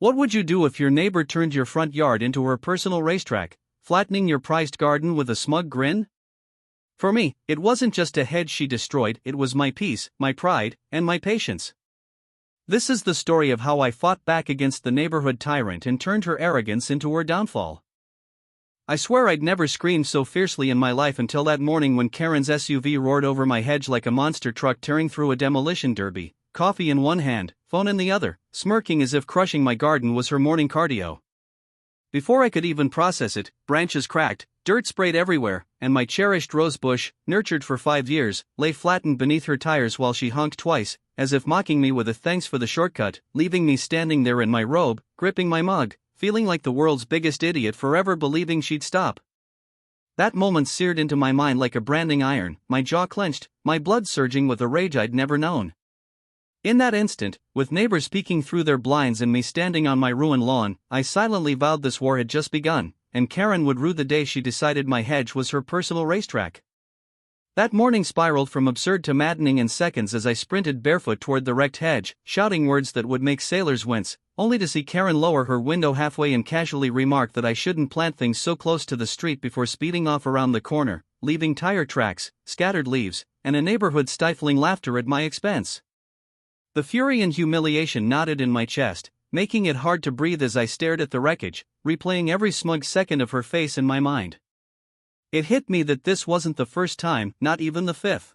What would you do if your neighbor turned your front yard into her personal racetrack, flattening your prized garden with a smug grin? For me, it wasn't just a hedge she destroyed, it was my peace, my pride, and my patience. This is the story of how I fought back against the neighborhood tyrant and turned her arrogance into her downfall. I swear I'd never screamed so fiercely in my life until that morning when Karen's SUV roared over my hedge like a monster truck tearing through a demolition derby, coffee in one hand, phone in the other, smirking as if crushing my garden was her morning cardio. Before I could even process it, branches cracked, dirt sprayed everywhere, and my cherished rose bush, nurtured for 5 years, lay flattened beneath her tires while she honked twice, as if mocking me with a thanks for the shortcut, leaving me standing there in my robe, gripping my mug, feeling like the world's biggest idiot forever believing she'd stop. That moment seared into my mind like a branding iron, my jaw clenched, my blood surging with a rage I'd never known. In that instant, with neighbors peeking through their blinds and me standing on my ruined lawn, I silently vowed this war had just begun, and Karen would rue the day she decided my hedge was her personal racetrack. That morning spiraled from absurd to maddening in seconds as I sprinted barefoot toward the wrecked hedge, shouting words that would make sailors wince, only to see Karen lower her window halfway and casually remark that I shouldn't plant things so close to the street before speeding off around the corner, leaving tire tracks, scattered leaves, and a neighborhood stifling laughter at my expense. The fury and humiliation knotted in my chest, making it hard to breathe as I stared at the wreckage, replaying every smug second of her face in my mind. It hit me that this wasn't the first time, not even the 5th.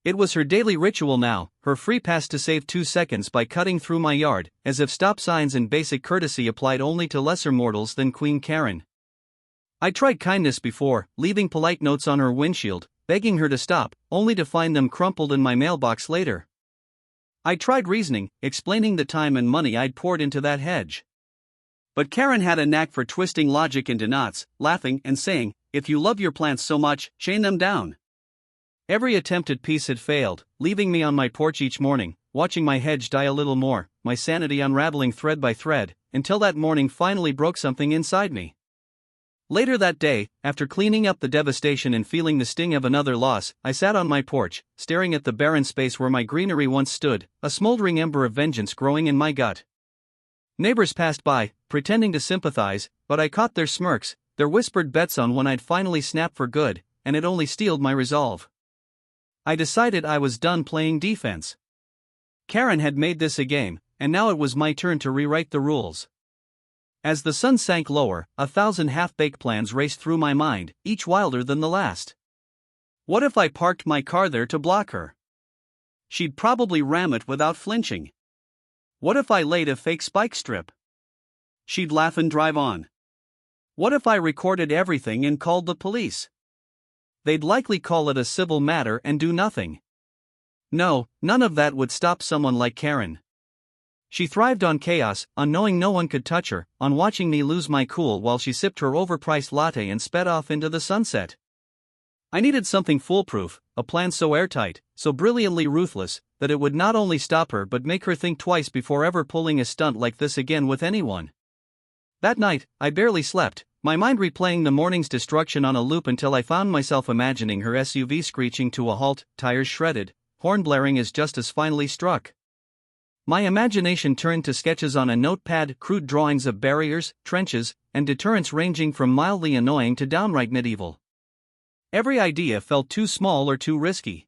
It was her daily ritual now, her free pass to save 2 seconds by cutting through my yard, as if stop signs and basic courtesy applied only to lesser mortals than Queen Karen. I tried kindness before, leaving polite notes on her windshield, begging her to stop, only to find them crumpled in my mailbox later. I tried reasoning, explaining the time and money I'd poured into that hedge. But Karen had a knack for twisting logic into knots, laughing and saying, "If you love your plants so much, chain them down." Every attempt at peace had failed, leaving me on my porch each morning, watching my hedge die a little more, my sanity unraveling thread by thread, until that morning finally broke something inside me. Later that day, after cleaning up the devastation and feeling the sting of another loss, I sat on my porch, staring at the barren space where my greenery once stood, a smoldering ember of vengeance growing in my gut. Neighbors passed by, pretending to sympathize, but I caught their smirks, their whispered bets on when I'd finally snap for good, and it only steeled my resolve. I decided I was done playing defense. Karen had made this a game, and now it was my turn to rewrite the rules. As the sun sank lower, 1,000 half-baked plans raced through my mind, each wilder than the last. What if I parked my car there to block her? She'd probably ram it without flinching. What if I laid a fake spike strip? She'd laugh and drive on. What if I recorded everything and called the police? They'd likely call it a civil matter and do nothing. No, none of that would stop someone like Karen. She thrived on chaos, on knowing no one could touch her, on watching me lose my cool while she sipped her overpriced latte and sped off into the sunset. I needed something foolproof, a plan so airtight, so brilliantly ruthless, that it would not only stop her but make her think twice before ever pulling a stunt like this again with anyone. That night, I barely slept, my mind replaying the morning's destruction on a loop until I found myself imagining her SUV screeching to a halt, tires shredded, horn blaring as justice finally struck. My imagination turned to sketches on a notepad, crude drawings of barriers, trenches, and deterrents ranging from mildly annoying to downright medieval. Every idea felt too small or too risky.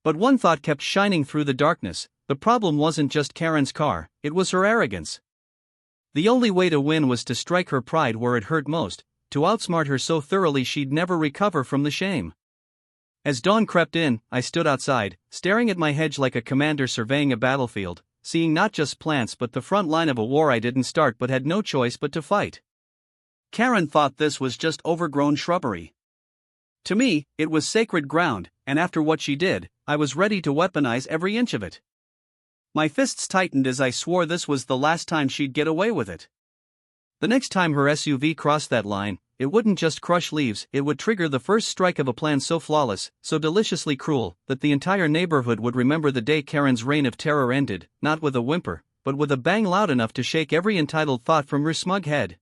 But one thought kept shining through the darkness: the problem wasn't just Karen's car, it was her arrogance. The only way to win was to strike her pride where it hurt most, to outsmart her so thoroughly she'd never recover from the shame. As dawn crept in, I stood outside, staring at my hedge like a commander surveying a battlefield, seeing not just plants but the front line of a war I didn't start but had no choice but to fight. Karen thought this was just overgrown shrubbery. To me, it was sacred ground, and after what she did, I was ready to weaponize every inch of it. My fists tightened as I swore this was the last time she'd get away with it. The next time her SUV crossed that line, it wouldn't just crush leaves, it would trigger the first strike of a plan so flawless, so deliciously cruel, that the entire neighborhood would remember the day Karen's reign of terror ended, not with a whimper, but with a bang loud enough to shake every entitled thought from her smug head.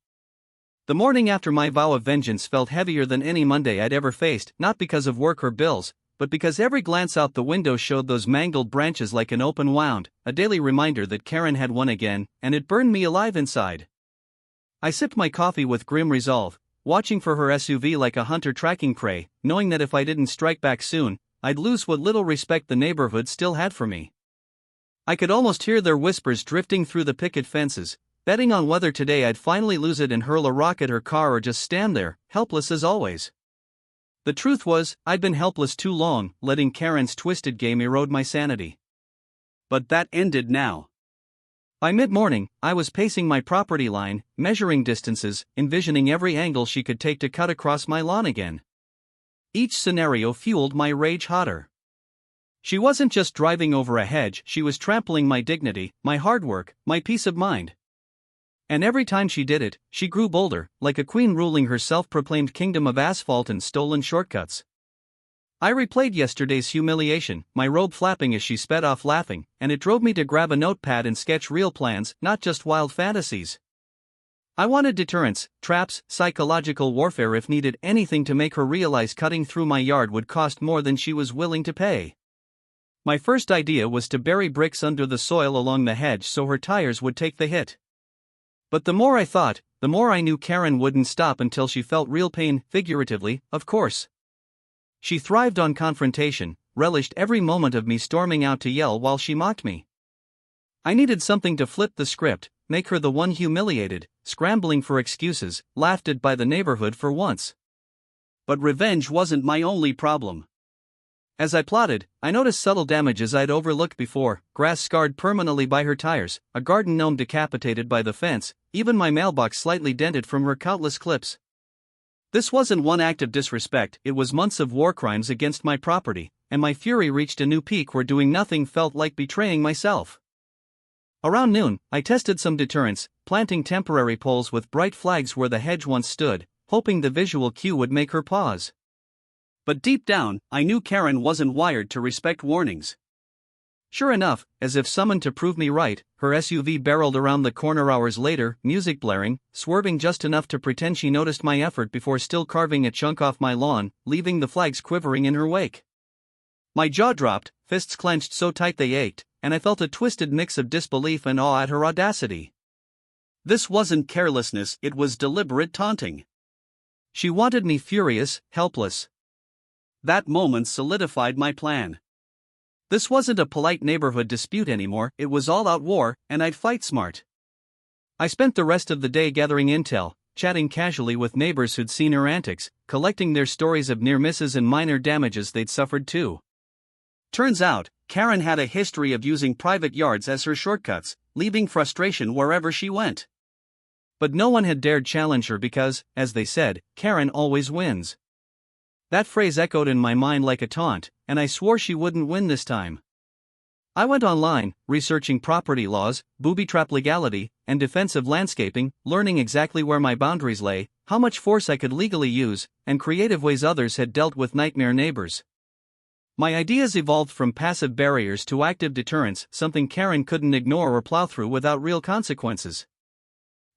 The morning after my vow of vengeance felt heavier than any Monday I'd ever faced, not because of work or bills, but because every glance out the window showed those mangled branches like an open wound, a daily reminder that Karen had won again, and it burned me alive inside. I sipped my coffee with grim resolve, watching for her SUV like a hunter tracking prey, knowing that if I didn't strike back soon, I'd lose what little respect the neighborhood still had for me. I could almost hear their whispers drifting through the picket fences, betting on whether today I'd finally lose it and hurl a rock at her car or just stand there, helpless as always. The truth was, I'd been helpless too long, letting Karen's twisted game erode my sanity. But that ended now. By mid-morning, I was pacing my property line, measuring distances, envisioning every angle she could take to cut across my lawn again. Each scenario fueled my rage hotter. She wasn't just driving over a hedge, she was trampling my dignity, my hard work, my peace of mind. And every time she did it, she grew bolder, like a queen ruling her self-proclaimed kingdom of asphalt and stolen shortcuts. I replayed yesterday's humiliation, my robe flapping as she sped off laughing, and it drove me to grab a notepad and sketch real plans, not just wild fantasies. I wanted deterrence, traps, psychological warfare if needed, anything to make her realize cutting through my yard would cost more than she was willing to pay. My first idea was to bury bricks under the soil along the hedge so her tires would take the hit. But the more I thought, the more I knew Karen wouldn't stop until she felt real pain, figuratively, of course. She thrived on confrontation, relished every moment of me storming out to yell while she mocked me. I needed something to flip the script, make her the one humiliated, scrambling for excuses, laughed at by the neighborhood for once. But revenge wasn't my only problem. As I plotted, I noticed subtle damages I'd overlooked before: grass scarred permanently by her tires, a garden gnome decapitated by the fence, even my mailbox slightly dented from her countless clips. This wasn't one act of disrespect, it was months of war crimes against my property, and my fury reached a new peak where doing nothing felt like betraying myself. Around noon, I tested some deterrence, planting temporary poles with bright flags where the hedge once stood, hoping the visual cue would make her pause. But deep down, I knew Karen wasn't wired to respect warnings. Sure enough, as if summoned to prove me right, her SUV barreled around the corner hours later, music blaring, swerving just enough to pretend she noticed my effort before still carving a chunk off my lawn, leaving the flags quivering in her wake. My jaw dropped, fists clenched so tight they ached, and I felt a twisted mix of disbelief and awe at her audacity. This wasn't carelessness, it was deliberate taunting. She wanted me furious, helpless. That moment solidified my plan. This wasn't a polite neighborhood dispute anymore, it was all-out war, and I'd fight smart. I spent the rest of the day gathering intel, chatting casually with neighbors who'd seen her antics, collecting their stories of near misses and minor damages they'd suffered too. Turns out, Karen had a history of using private yards as her shortcuts, leaving frustration wherever she went. But no one had dared challenge her because, as they said, Karen always wins. That phrase echoed in my mind like a taunt, and I swore she wouldn't win this time. I went online, researching property laws, booby trap legality, and defensive landscaping, learning exactly where my boundaries lay, how much force I could legally use, and creative ways others had dealt with nightmare neighbors. My ideas evolved from passive barriers to active deterrence, something Karen couldn't ignore or plow through without real consequences.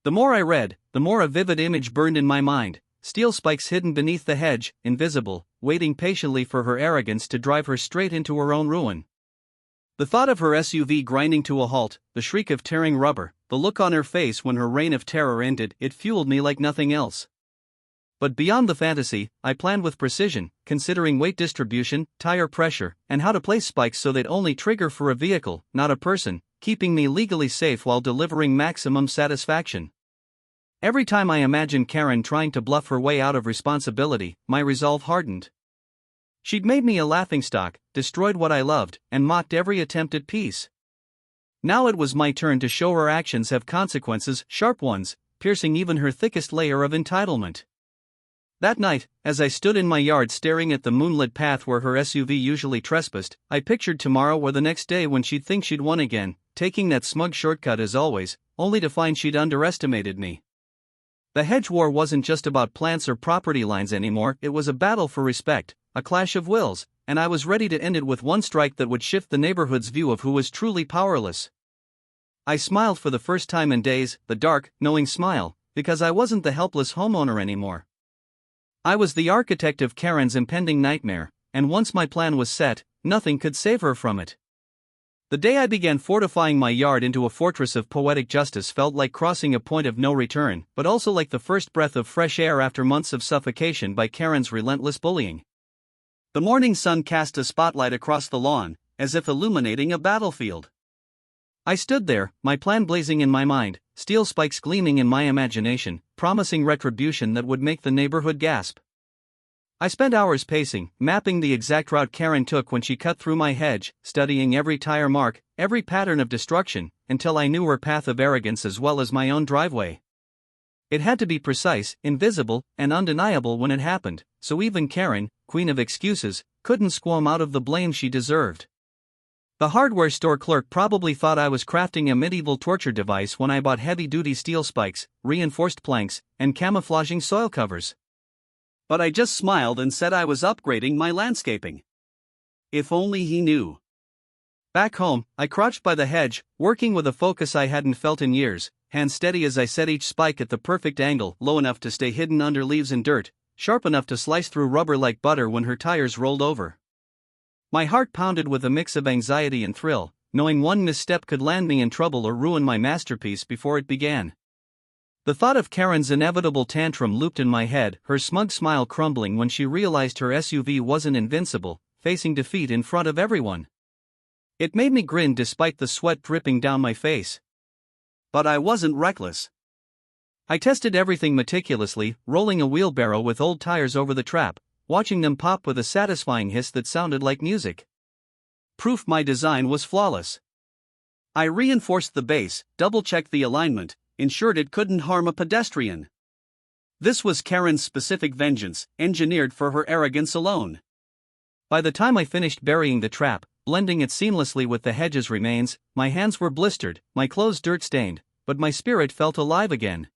The more I read, the more a vivid image burned in my mind: steel spikes hidden beneath the hedge, invisible, waiting patiently for her arrogance to drive her straight into her own ruin. The thought of her SUV grinding to a halt, the shriek of tearing rubber, the look on her face when her reign of terror ended, it fueled me like nothing else. But beyond the fantasy, I planned with precision, considering weight distribution, tire pressure, and how to place spikes so they'd only trigger for a vehicle, not a person, keeping me legally safe while delivering maximum satisfaction. Every time I imagined Karen trying to bluff her way out of responsibility, my resolve hardened. She'd made me a laughingstock, destroyed what I loved, and mocked every attempt at peace. Now it was my turn to show her actions have consequences, sharp ones, piercing even her thickest layer of entitlement. That night, as I stood in my yard staring at the moonlit path where her SUV usually trespassed, I pictured tomorrow or the next day when she'd think she'd won again, taking that smug shortcut as always, only to find she'd underestimated me. The hedge war wasn't just about plants or property lines anymore, it was a battle for respect, a clash of wills, and I was ready to end it with one strike that would shift the neighborhood's view of who was truly powerless. I smiled for the first time in days, the dark, knowing smile, because I wasn't the helpless homeowner anymore. I was the architect of Karen's impending nightmare, and once my plan was set, nothing could save her from it. The day I began fortifying my yard into a fortress of poetic justice felt like crossing a point of no return, but also like the first breath of fresh air after months of suffocation by Karen's relentless bullying. The morning sun cast a spotlight across the lawn, as if illuminating a battlefield. I stood there, my plan blazing in my mind, steel spikes gleaming in my imagination, promising retribution that would make the neighborhood gasp. I spent hours pacing, mapping the exact route Karen took when she cut through my hedge, studying every tire mark, every pattern of destruction, until I knew her path of arrogance as well as my own driveway. It had to be precise, invisible, and undeniable when it happened, so even Karen, queen of excuses, couldn't squirm out of the blame she deserved. The hardware store clerk probably thought I was crafting a medieval torture device when I bought heavy-duty steel spikes, reinforced planks, and camouflaging soil covers. But I just smiled and said I was upgrading my landscaping. If only he knew. Back home, I crouched by the hedge, working with a focus I hadn't felt in years, hands steady as I set each spike at the perfect angle, low enough to stay hidden under leaves and dirt, sharp enough to slice through rubber like butter when her tires rolled over. My heart pounded with a mix of anxiety and thrill, knowing one misstep could land me in trouble or ruin my masterpiece before it began. The thought of Karen's inevitable tantrum looped in my head, her smug smile crumbling when she realized her SUV wasn't invincible, facing defeat in front of everyone. It made me grin despite the sweat dripping down my face. But I wasn't reckless. I tested everything meticulously, rolling a wheelbarrow with old tires over the trap, watching them pop with a satisfying hiss that sounded like music. Proof my design was flawless. I reinforced the base, double-checked the alignment, ensured it couldn't harm a pedestrian. This was Karen's specific vengeance, engineered for her arrogance alone. By the time I finished burying the trap, blending it seamlessly with the hedge's remains, my hands were blistered, my clothes dirt-stained, but my spirit felt alive again.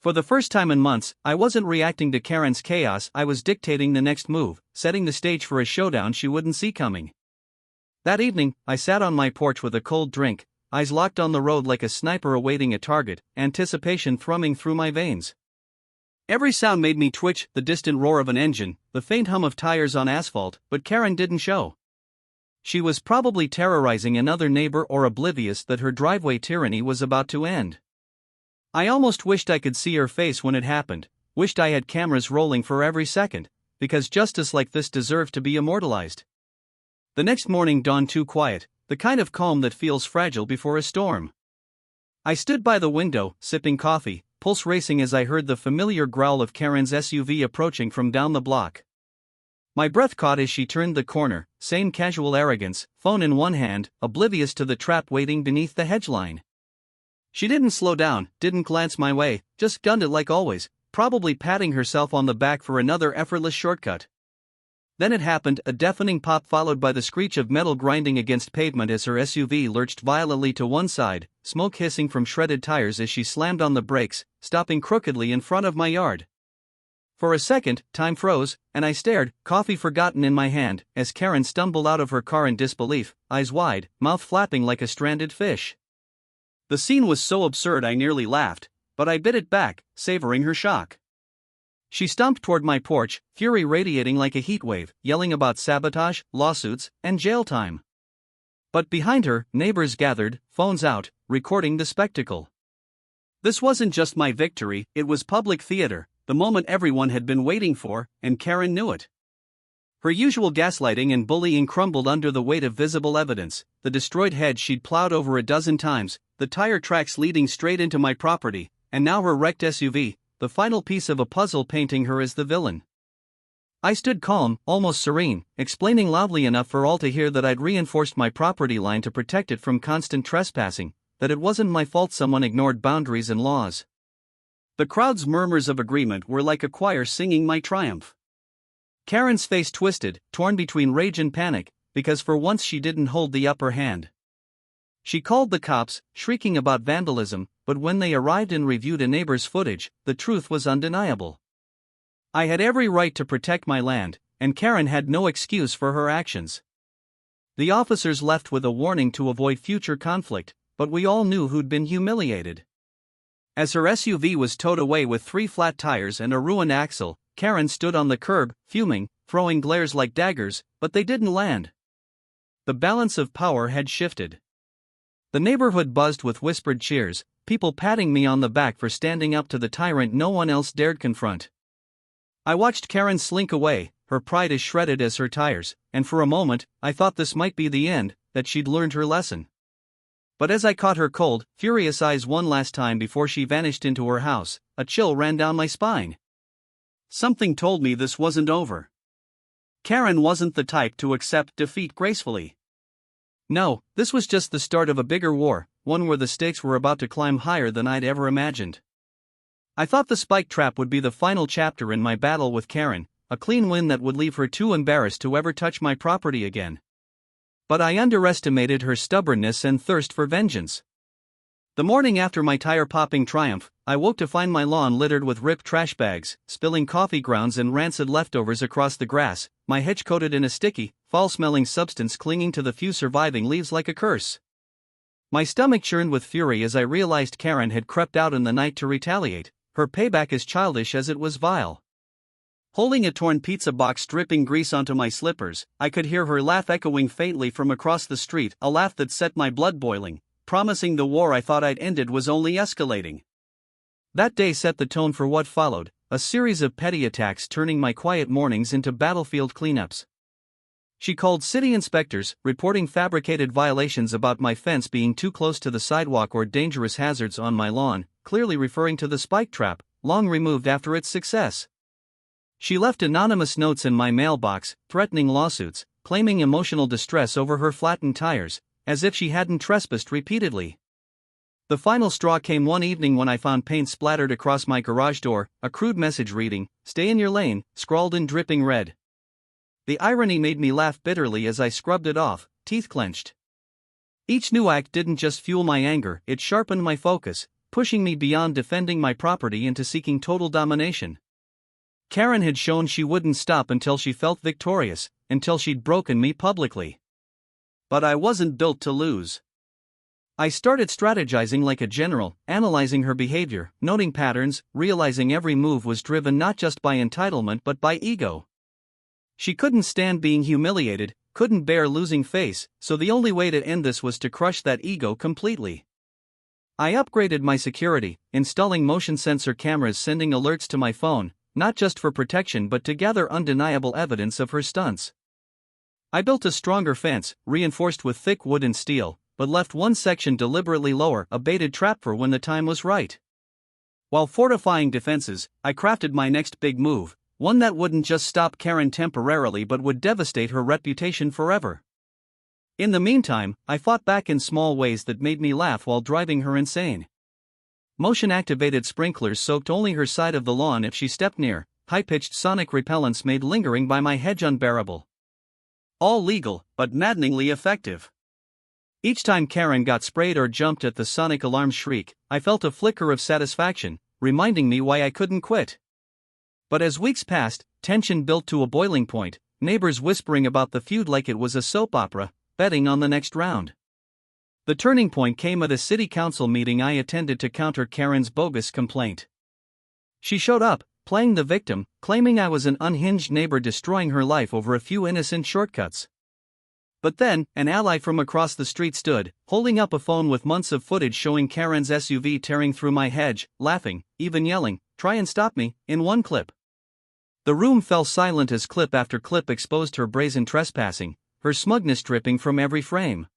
For the first time in months, I wasn't reacting to Karen's chaos, I was dictating the next move, setting the stage for a showdown she wouldn't see coming. That evening, I sat on my porch with a cold drink, eyes locked on the road like a sniper awaiting a target, anticipation thrumming through my veins. Every sound made me twitch, the distant roar of an engine, the faint hum of tires on asphalt, but Karen didn't show. She was probably terrorizing another neighbor or oblivious that her driveway tyranny was about to end. I almost wished I could see her face when it happened, wished I had cameras rolling for every second, because justice like this deserved to be immortalized. The next morning dawned too quiet, the kind of calm that feels fragile before a storm. I stood by the window, sipping coffee, pulse racing as I heard the familiar growl of Karen's SUV approaching from down the block. My breath caught as she turned the corner, same casual arrogance, phone in one hand, oblivious to the trap waiting beneath the hedge line. She didn't slow down, didn't glance my way, just gunned it like always, probably patting herself on the back for another effortless shortcut. Then it happened, a deafening pop followed by the screech of metal grinding against pavement as her SUV lurched violently to one side, smoke hissing from shredded tires as she slammed on the brakes, stopping crookedly in front of my yard. For a second, time froze, and I stared, coffee forgotten in my hand, as Karen stumbled out of her car in disbelief, eyes wide, mouth flapping like a stranded fish. The scene was so absurd I nearly laughed, but I bit it back, savoring her shock. She stomped toward my porch, fury radiating like a heatwave, yelling about sabotage, lawsuits, and jail time. But behind her, neighbors gathered, phones out, recording the spectacle. This wasn't just my victory, it was public theater, the moment everyone had been waiting for, and Karen knew it. Her usual gaslighting and bullying crumbled under the weight of visible evidence, the destroyed hedge she'd plowed over a dozen times, the tire tracks leading straight into my property, and now her wrecked SUV, the final piece of a puzzle painting her as the villain. I stood calm, almost serene, explaining loudly enough for all to hear that I'd reinforced my property line to protect it from constant trespassing, that it wasn't my fault someone ignored boundaries and laws. The crowd's murmurs of agreement were like a choir singing my triumph. Karen's face twisted, torn between rage and panic, because for once she didn't hold the upper hand. She called the cops, shrieking about vandalism, but when they arrived and reviewed a neighbor's footage, the truth was undeniable. I had every right to protect my land, and Karen had no excuse for her actions. The officers left with a warning to avoid future conflict, but we all knew who'd been humiliated. As her SUV was towed away with 3 flat tires and a ruined axle, Karen stood on the curb, fuming, throwing glares like daggers, but they didn't land. The balance of power had shifted. The neighborhood buzzed with whispered cheers, people patting me on the back for standing up to the tyrant no one else dared confront. I watched Karen slink away, her pride as shredded as her tires, and for a moment, I thought this might be the end, that she'd learned her lesson. But as I caught her cold, furious eyes one last time before she vanished into her house, a chill ran down my spine. Something told me this wasn't over. Karen wasn't the type to accept defeat gracefully. No, this was just the start of a bigger war, one where the stakes were about to climb higher than I'd ever imagined. I thought the spike trap would be the final chapter in my battle with Karen, a clean win that would leave her too embarrassed to ever touch my property again. But I underestimated her stubbornness and thirst for vengeance. The morning after my tire-popping triumph, I woke to find my lawn littered with ripped trash bags, spilling coffee grounds and rancid leftovers across the grass, my hedge coated in a sticky, foul-smelling substance clinging to the few surviving leaves like a curse. My stomach churned with fury as I realized Karen had crept out in the night to retaliate, her payback as childish as it was vile. Holding a torn pizza box dripping grease onto my slippers, I could hear her laugh echoing faintly from across the street, a laugh that set my blood boiling, promising the war I thought I'd ended was only escalating. That day set the tone for what followed, a series of petty attacks turning my quiet mornings into battlefield cleanups. She called city inspectors, reporting fabricated violations about my fence being too close to the sidewalk or dangerous hazards on my lawn, clearly referring to the spike trap, long removed after its success. She left anonymous notes in my mailbox, threatening lawsuits, claiming emotional distress over her flattened tires, as if she hadn't trespassed repeatedly. The final straw came one evening when I found paint splattered across my garage door, a crude message reading, "Stay in your lane," scrawled in dripping red. The irony made me laugh bitterly as I scrubbed it off, teeth clenched. Each new act didn't just fuel my anger, it sharpened my focus, pushing me beyond defending my property into seeking total domination. Karen had shown she wouldn't stop until she felt victorious, until she'd broken me publicly. But I wasn't built to lose. I started strategizing like a general, analyzing her behavior, noting patterns, realizing every move was driven not just by entitlement but by ego. She couldn't stand being humiliated, couldn't bear losing face, so the only way to end this was to crush that ego completely. I upgraded my security, installing motion sensor cameras sending alerts to my phone, not just for protection but to gather undeniable evidence of her stunts. I built a stronger fence, reinforced with thick wood and steel, but left one section deliberately lower, a baited trap for when the time was right. While fortifying defenses, I crafted my next big move, one that wouldn't just stop Karen temporarily but would devastate her reputation forever. In the meantime, I fought back in small ways that made me laugh while driving her insane. Motion-activated sprinklers soaked only her side of the lawn if she stepped near, high-pitched sonic repellents made lingering by my hedge unbearable. All legal, but maddeningly effective. Each time Karen got sprayed or jumped at the sonic alarm shriek, I felt a flicker of satisfaction, reminding me why I couldn't quit. But as weeks passed, tension built to a boiling point, neighbors whispering about the feud like it was a soap opera, betting on the next round. The turning point came at a city council meeting I attended to counter Karen's bogus complaint. She showed up, playing the victim, claiming I was an unhinged neighbor destroying her life over a few innocent shortcuts. But then, an ally from across the street stood, holding up a phone with months of footage showing Karen's SUV tearing through my hedge, laughing, even yelling, "Try and stop me," in one clip. The room fell silent as clip after clip exposed her brazen trespassing, her smugness dripping from every frame.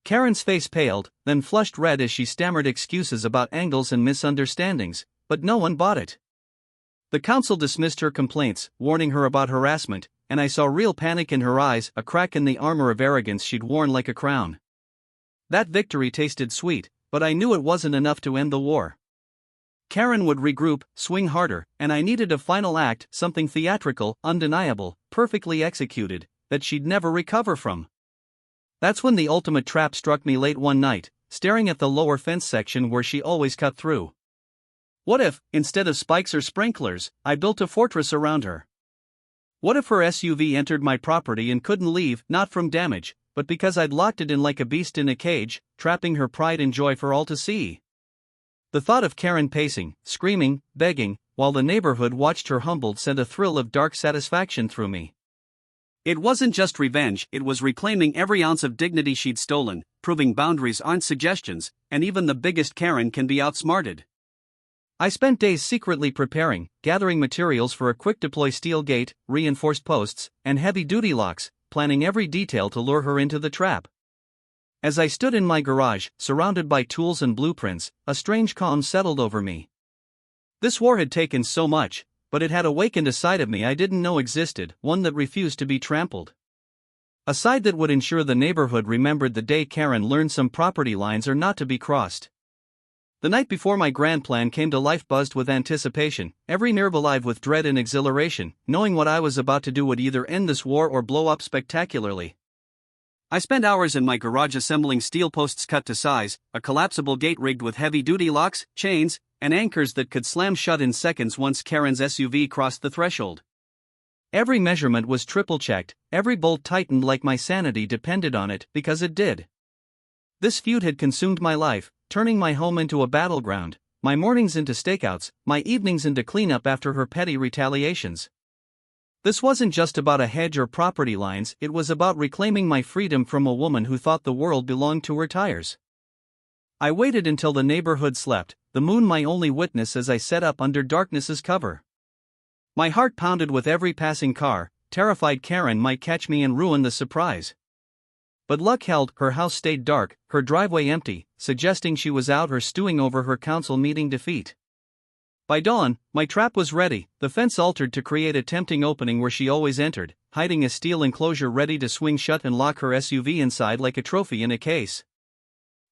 Karen's face paled, then flushed red as she stammered excuses about angles and misunderstandings, but no one bought it. The council dismissed her complaints, warning her about harassment, and I saw real panic in her eyes, a crack in the armor of arrogance she'd worn like a crown. That victory tasted sweet, but I knew it wasn't enough to end the war. Karen would regroup, swing harder, and I needed a final act, something theatrical, undeniable, perfectly executed, that she'd never recover from. That's when the ultimate trap struck me late one night, staring at the lower fence section where she always cut through. What if, instead of spikes or sprinklers, I built a fortress around her? What if her SUV entered my property and couldn't leave, not from damage, but because I'd locked it in like a beast in a cage, trapping her pride and joy for all to see? The thought of Karen pacing, screaming, begging, while the neighborhood watched her humbled sent a thrill of dark satisfaction through me. It wasn't just revenge, it was reclaiming every ounce of dignity she'd stolen, proving boundaries aren't suggestions, and even the biggest Karen can be outsmarted. I spent days secretly preparing, gathering materials for a quick-deploy steel gate, reinforced posts, and heavy-duty locks, planning every detail to lure her into the trap. As I stood in my garage, surrounded by tools and blueprints, a strange calm settled over me. This war had taken so much, but it had awakened a side of me I didn't know existed, one that refused to be trampled. A side that would ensure the neighborhood remembered the day Karen learned some property lines are not to be crossed. The night before my grand plan came to life buzzed with anticipation, every nerve alive with dread and exhilaration, knowing what I was about to do would either end this war or blow up spectacularly. I spent hours in my garage assembling steel posts cut to size, a collapsible gate rigged with heavy-duty locks, chains, and anchors that could slam shut in seconds once Karen's SUV crossed the threshold. Every measurement was triple-checked, every bolt tightened like my sanity depended on it, because it did. This feud had consumed my life, turning my home into a battleground, my mornings into stakeouts, my evenings into cleanup after her petty retaliations. This wasn't just about a hedge or property lines, it was about reclaiming my freedom from a woman who thought the world belonged to her tires. I waited until the neighborhood slept, the moon my only witness as I set up under darkness's cover. My heart pounded with every passing car, terrified Karen might catch me and ruin the surprise. But luck held, her house stayed dark, her driveway empty, suggesting she was out or stewing over her council meeting defeat. By dawn, my trap was ready, the fence altered to create a tempting opening where she always entered, hiding a steel enclosure ready to swing shut and lock her SUV inside like a trophy in a case.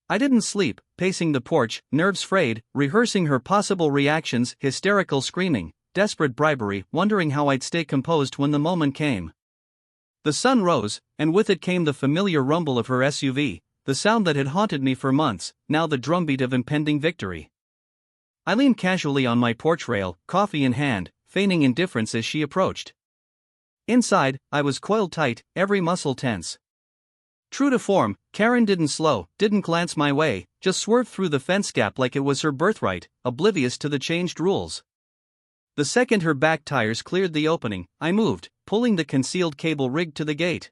I didn't sleep, pacing the porch, nerves frayed, rehearsing her possible reactions, hysterical screaming, desperate bribery, wondering how I'd stay composed when the moment came. The sun rose, and with it came the familiar rumble of her SUV, the sound that had haunted me for months, now the drumbeat of impending victory. I leaned casually on my porch rail, coffee in hand, feigning indifference as she approached. Inside, I was coiled tight, every muscle tense. True to form, Karen didn't slow, didn't glance my way, just swerved through the fence gap like it was her birthright, oblivious to the changed rules. The second her back tires cleared the opening, I moved, pulling the concealed cable rigged to the gate.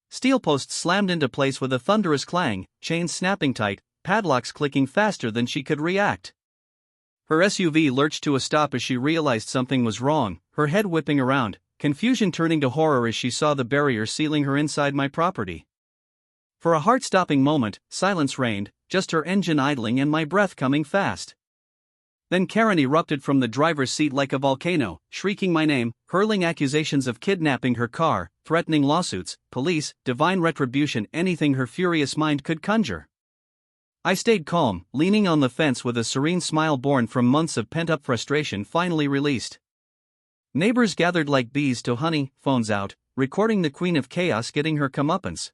Steel posts slammed into place with a thunderous clang, chains snapping tight, padlocks clicking faster than she could react. Her SUV lurched to a stop as she realized something was wrong, her head whipping around, confusion turning to horror as she saw the barrier sealing her inside my property. For a heart-stopping moment, silence reigned, just her engine idling and my breath coming fast. Then Karen erupted from the driver's seat like a volcano, shrieking my name, hurling accusations of kidnapping her car, threatening lawsuits, police, divine retribution, anything her furious mind could conjure. I stayed calm, leaning on the fence with a serene smile born from months of pent-up frustration finally released. Neighbors gathered like bees to honey, phones out, recording the queen of chaos getting her comeuppance.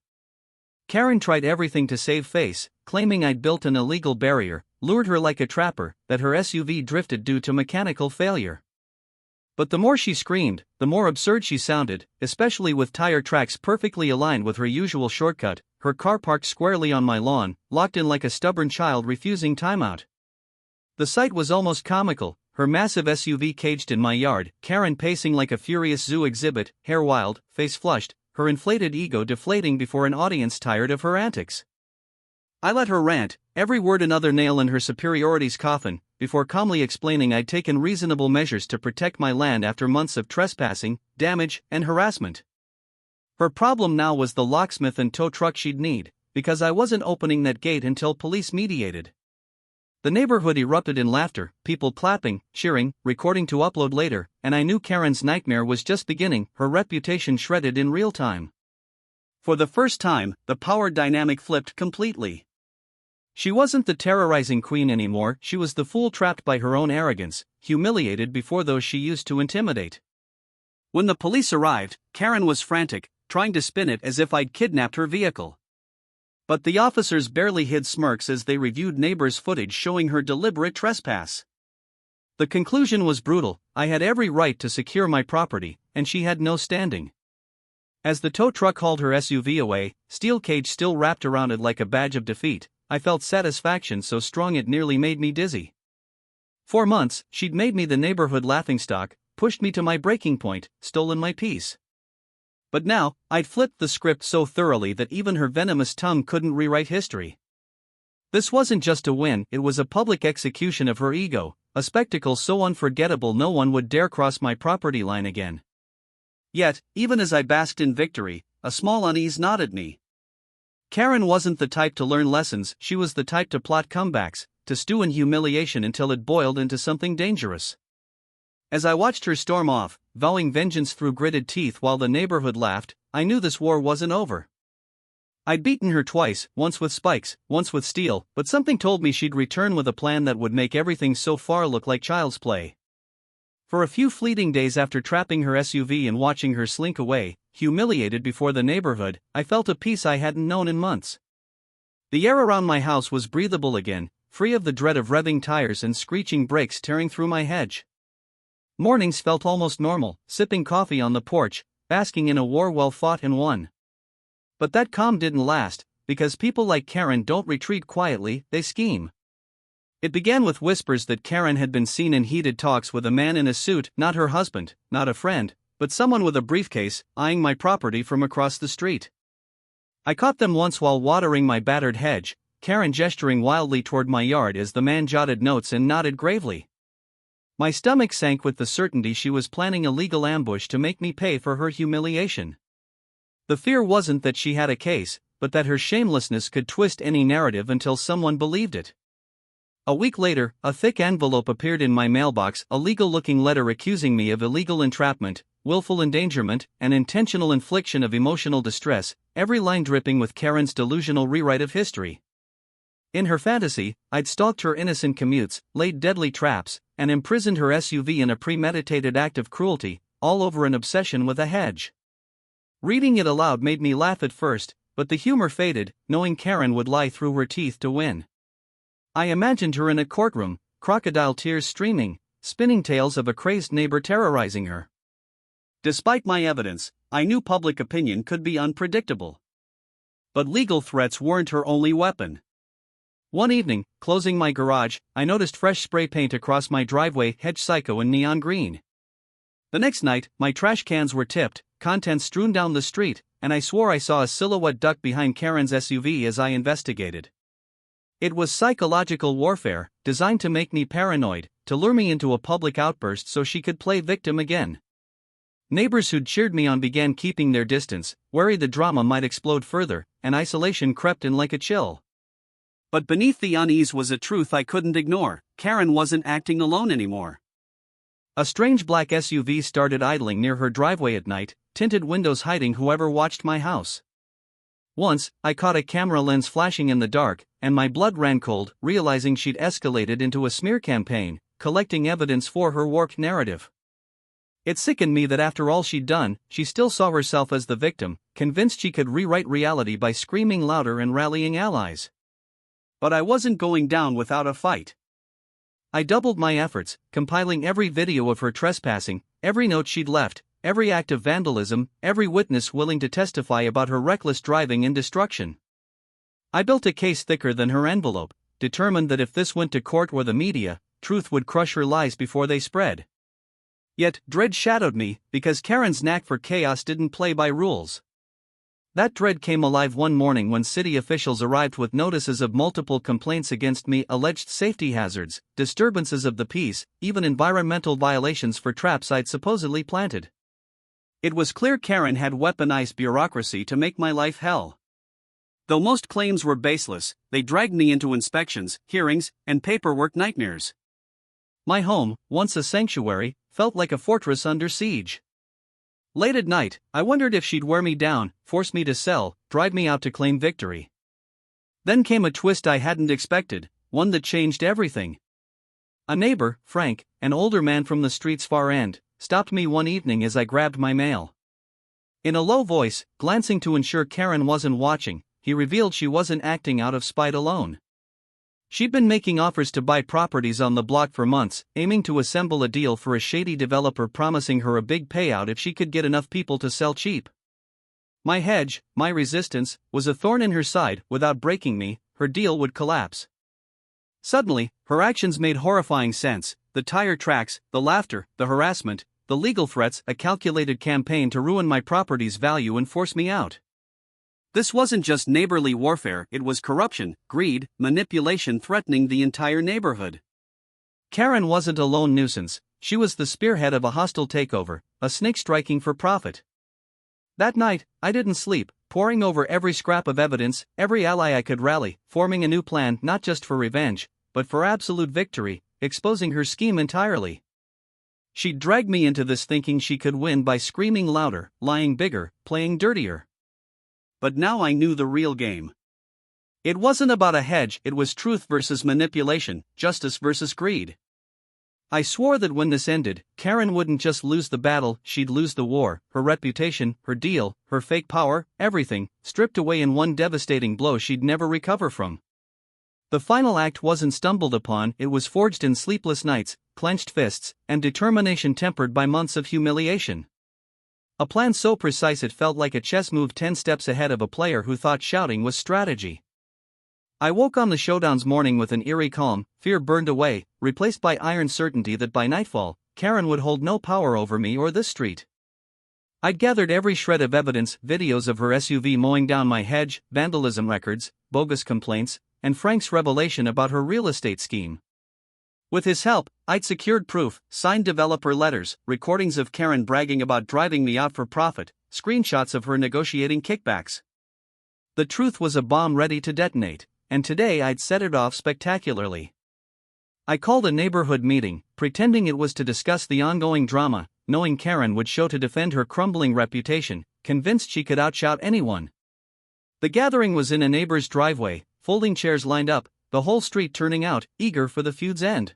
Karen tried everything to save face, claiming I'd built an illegal barrier, lured her like a trapper, that her SUV drifted due to mechanical failure. But the more she screamed, the more absurd she sounded, especially with tire tracks perfectly aligned with her usual shortcut, her car parked squarely on my lawn, locked in like a stubborn child refusing timeout. The sight was almost comical, her massive SUV caged in my yard, Karen pacing like a furious zoo exhibit, hair wild, face flushed, her inflated ego deflating before an audience tired of her antics. I let her rant, every word another nail in her superiority's coffin, before calmly explaining I'd taken reasonable measures to protect my land after months of trespassing, damage, and harassment. Her problem now was the locksmith and tow truck she'd need, because I wasn't opening that gate until police mediated. The neighborhood erupted in laughter, people clapping, cheering, recording to upload later, and I knew Karen's nightmare was just beginning, her reputation shredded in real time. For the first time, the power dynamic flipped completely. She wasn't the terrorizing queen anymore, she was the fool trapped by her own arrogance, humiliated before those she used to intimidate. When the police arrived, Karen was frantic, trying to spin it as if I'd kidnapped her vehicle. But the officers barely hid smirks as they reviewed neighbors' footage showing her deliberate trespass. The conclusion was brutal, I had every right to secure my property, and she had no standing. As the tow truck hauled her SUV away, steel cage still wrapped around it like a badge of defeat, I felt satisfaction so strong it nearly made me dizzy. For months, she'd made me the neighborhood laughingstock, pushed me to my breaking point, stolen my peace. But now, I'd flipped the script so thoroughly that even her venomous tongue couldn't rewrite history. This wasn't just a win, it was a public execution of her ego, a spectacle so unforgettable no one would dare cross my property line again. Yet, even as I basked in victory, a small unease gnawed at me. Karen wasn't the type to learn lessons, she was the type to plot comebacks, to stew in humiliation until it boiled into something dangerous. As I watched her storm off, vowing vengeance through gritted teeth while the neighborhood laughed, I knew this war wasn't over. I'd beaten her twice, once with spikes, once with steel, but something told me she'd return with a plan that would make everything so far look like child's play. For a few fleeting days after trapping her SUV and watching her slink away, humiliated before the neighborhood, I felt a peace I hadn't known in months. The air around my house was breathable again, free of the dread of revving tires and screeching brakes tearing through my hedge. Mornings felt almost normal, sipping coffee on the porch, basking in a war well fought and won. But that calm didn't last, because people like Karen don't retreat quietly, they scheme. It began with whispers that Karen had been seen in heated talks with a man in a suit, not her husband, not a friend, but someone with a briefcase, eyeing my property from across the street. I caught them once while watering my battered hedge, Karen gesturing wildly toward my yard as the man jotted notes and nodded gravely. My stomach sank with the certainty she was planning a legal ambush to make me pay for her humiliation. The fear wasn't that she had a case, but that her shamelessness could twist any narrative until someone believed it. A week later, a thick envelope appeared in my mailbox, a legal-looking letter accusing me of illegal entrapment, willful endangerment, and intentional infliction of emotional distress, every line dripping with Karen's delusional rewrite of history. In her fantasy, I'd stalked her innocent commutes, laid deadly traps, and imprisoned her SUV in a premeditated act of cruelty, all over an obsession with a hedge. Reading it aloud made me laugh at first, but the humor faded, knowing Karen would lie through her teeth to win. I imagined her in a courtroom, crocodile tears streaming, spinning tales of a crazed neighbor terrorizing her. Despite my evidence, I knew public opinion could be unpredictable. But legal threats weren't her only weapon. One evening, closing my garage, I noticed fresh spray paint across my driveway, Hedge Psycho in neon green. The next night, my trash cans were tipped, contents strewn down the street, and I swore I saw a silhouette duck behind Karen's SUV as I investigated. It was psychological warfare, designed to make me paranoid, to lure me into a public outburst so she could play victim again. Neighbors who'd cheered me on began keeping their distance, worried the drama might explode further, and isolation crept in like a chill. But beneath the unease was a truth I couldn't ignore: Karen wasn't acting alone anymore. A strange black SUV started idling near her driveway at night, tinted windows hiding whoever watched my house. Once, I caught a camera lens flashing in the dark, and my blood ran cold, realizing she'd escalated into a smear campaign, collecting evidence for her warped narrative. It sickened me that after all she'd done, she still saw herself as the victim, convinced she could rewrite reality by screaming louder and rallying allies. But I wasn't going down without a fight. I doubled my efforts, compiling every video of her trespassing, every note she'd left, every act of vandalism, every witness willing to testify about her reckless driving and destruction. I built a case thicker than her envelope, determined that if this went to court or the media, truth would crush her lies before they spread. Yet, dread shadowed me, because Karen's knack for chaos didn't play by rules. That dread came alive one morning when city officials arrived with notices of multiple complaints against me, alleged safety hazards, disturbances of the peace, even environmental violations for traps I'd supposedly planted. It was clear Karen had weaponized bureaucracy to make my life hell. Though most claims were baseless, they dragged me into inspections, hearings, and paperwork nightmares. My home, once a sanctuary, felt like a fortress under siege. Late at night, I wondered if she'd wear me down, force me to sell, drive me out to claim victory. Then came a twist I hadn't expected, one that changed everything. A neighbor, Frank, an older man from the street's far end, stopped me one evening as I grabbed my mail. In a low voice, glancing to ensure Karen wasn't watching, he revealed she wasn't acting out of spite alone. She'd been making offers to buy properties on the block for months, aiming to assemble a deal for a shady developer promising her a big payout if she could get enough people to sell cheap. My hedge, my resistance, was a thorn in her side. Without breaking me, her deal would collapse. Suddenly, her actions made horrifying sense: the tire tracks, the laughter, the harassment, the legal threats, a calculated campaign to ruin my property's value and force me out. This wasn't just neighborly warfare, it was corruption, greed, manipulation threatening the entire neighborhood. Karen wasn't a lone nuisance, she was the spearhead of a hostile takeover, a snake striking for profit. That night, I didn't sleep, poring over every scrap of evidence, every ally I could rally, forming a new plan not just for revenge, but for absolute victory, exposing her scheme entirely. She'd dragged me into this thinking she could win by screaming louder, lying bigger, playing dirtier. But now I knew the real game. It wasn't about a hedge, it was truth versus manipulation, justice versus greed. I swore that when this ended, Karen wouldn't just lose the battle, she'd lose the war, her reputation, her deal, her fake power, everything, stripped away in one devastating blow she'd never recover from. The final act wasn't stumbled upon, it was forged in sleepless nights, clenched fists, and determination tempered by months of humiliation. A plan so precise it felt like a chess move 10 steps ahead of a player who thought shouting was strategy. I woke on the showdown's morning with an eerie calm, fear burned away, replaced by iron certainty that by nightfall, Karen would hold no power over me or this street. I'd gathered every shred of evidence, videos of her SUV mowing down my hedge, vandalism records, bogus complaints, and Frank's revelation about her real estate scheme. With his help, I'd secured proof, signed developer letters, recordings of Karen bragging about driving me out for profit, screenshots of her negotiating kickbacks. The truth was a bomb ready to detonate, and today I'd set it off spectacularly. I called a neighborhood meeting, pretending it was to discuss the ongoing drama, knowing Karen would show to defend her crumbling reputation, convinced she could outshout anyone. The gathering was in a neighbor's driveway, folding chairs lined up, the whole street turning out, eager for the feud's end.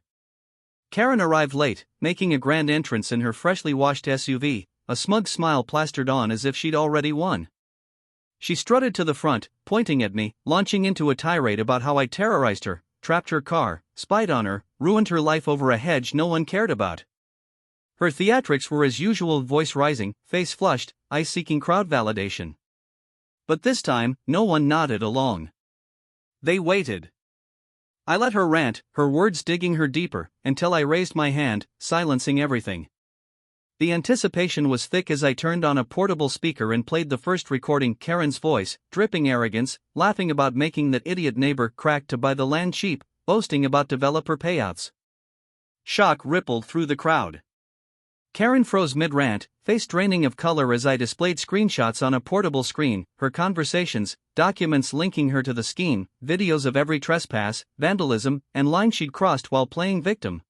Karen arrived late, making a grand entrance in her freshly washed SUV, a smug smile plastered on as if she'd already won. She strutted to the front, pointing at me, launching into a tirade about how I terrorized her, trapped her car, spied on her, ruined her life over a hedge no one cared about. Her theatrics were as usual, voice rising, face flushed, eyes seeking crowd validation. But this time, no one nodded along. They waited. I let her rant, her words digging her deeper, until I raised my hand, silencing everything. The anticipation was thick as I turned on a portable speaker and played the first recording, Karen's voice, dripping arrogance, laughing about making that idiot neighbor crack to buy the land cheap, boasting about developer payouts. Shock rippled through the crowd. Karen froze mid-rant, face draining of color as I displayed screenshots on a portable screen, her conversations, documents linking her to the scheme, videos of every trespass, vandalism, and line she'd crossed while playing victim.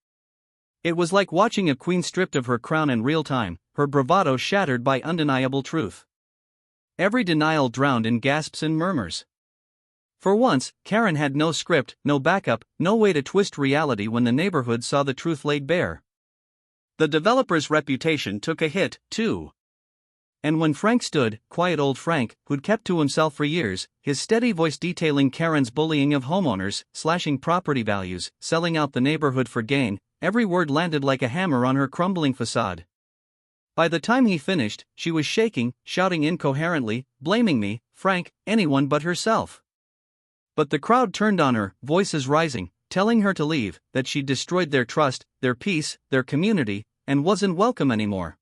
It was like watching a queen stripped of her crown in real time, her bravado shattered by undeniable truth. Every denial drowned in gasps and murmurs. For once, Karen had no script, no backup, no way to twist reality when the neighborhood saw the truth laid bare. The developer's reputation took a hit, too. And when Frank stood, quiet old Frank, who'd kept to himself for years, his steady voice detailing Karen's bullying of homeowners, slashing property values, selling out the neighborhood for gain, every word landed like a hammer on her crumbling facade. By the time he finished, she was shaking, shouting incoherently, blaming me, Frank, anyone but herself. But the crowd turned on her, voices rising, telling her to leave, that she'd destroyed their trust, their peace, their community, and wasn't welcome anymore.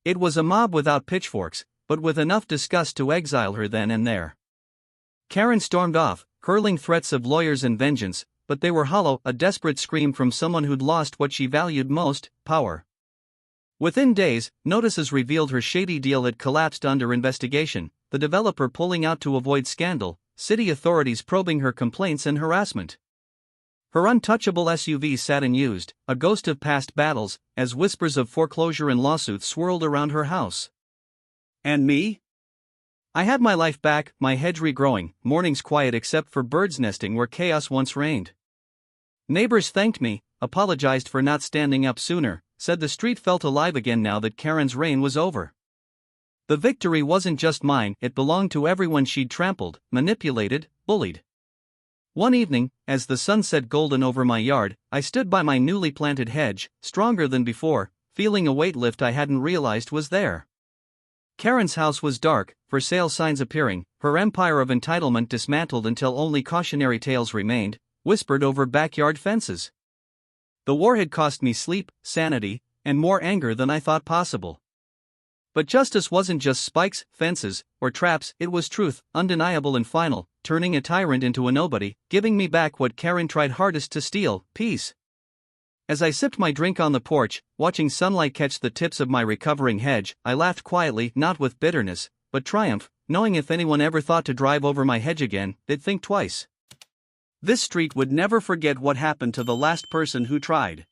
It was a mob without pitchforks, but with enough disgust to exile her then and there. Karen stormed off, hurling threats of lawyers and vengeance, but they were hollow, a desperate scream from someone who'd lost what she valued most, power. Within days, notices revealed her shady deal had collapsed under investigation, the developer pulling out to avoid scandal, city authorities probing her complaints and harassment. Her untouchable SUV sat unused, a ghost of past battles, as whispers of foreclosure and lawsuits swirled around her house. And me? I had my life back, my hedge regrowing, mornings quiet except for birds nesting where chaos once reigned. Neighbors thanked me, apologized for not standing up sooner, said the street felt alive again now that Karen's reign was over. The victory wasn't just mine, it belonged to everyone she'd trampled, manipulated, bullied. One evening, as the sun set golden over my yard, I stood by my newly planted hedge, stronger than before, feeling a weight lift I hadn't realized was there. Karen's house was dark, for sale signs appearing, her empire of entitlement dismantled until only cautionary tales remained, whispered over backyard fences. The war had cost me sleep, sanity, and more anger than I thought possible. But justice wasn't just spikes, fences, or traps, it was truth, undeniable and final, turning a tyrant into a nobody, giving me back what Karen tried hardest to steal, peace. As I sipped my drink on the porch, watching sunlight catch the tips of my recovering hedge, I laughed quietly, not with bitterness, but triumph, knowing if anyone ever thought to drive over my hedge again, they'd think twice. This street would never forget what happened to the last person who tried.